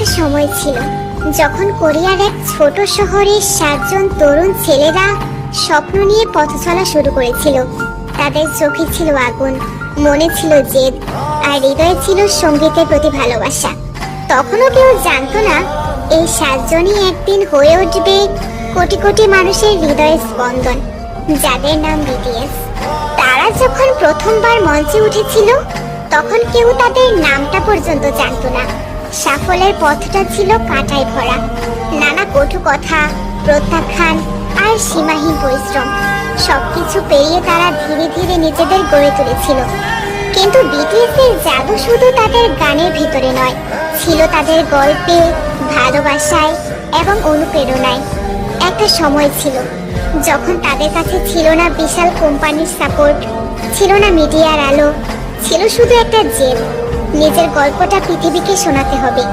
একটা সময় ছিল যখন কোরিয়ার এক ছোট শহরে 7জন তরুণ ছেলেরা স্বপ্ন নিয়ে পথ চলা শুরু করেছিল। তাদের চোখে ছিল আগুন, মনে ছিল জেদ, আর হৃদয়ে ছিল সঙ্গীতের প্রতি ভালোবাসা। তখনও কেউ জানতো না এই 7জনই একদিন হয়ে উঠবে কোটি কোটি মানুষের হৃদয়ের স্পন্দন, যাদের নাম বিটিএস। তারা যখন প্রথমবার মঞ্চে উঠেছিল তখন কেউ তাদের নামটা পর্যন্ত জানতো না। সাফল্যের পথটা ছিল কাঁটায় ভরা, নানা কটু কথা, প্রত্যাখ্যান আর সীমাহীন পরিশ্রম। সবকিছু পেরিয়ে তারা ধীরে ধীরে নিজেদের গড়ে তুলেছিল। কিন্তু বিটিএস এর জাদু শুধু তাদের গানের ভিতরে নয়, ছিল তাদের গল্পে, ভালোবাসায় এবং অনুপ্রেরণায়। একটা সময় ছিল যখন তাদের কাছে ছিল না বিশাল কোম্পানির সাপোর্ট, ছিল না মিডিয়ার আলো, ছিল শুধু একটা জেদ, নিজের গল্পটা পৃথিবীকে শোনাতে হবে।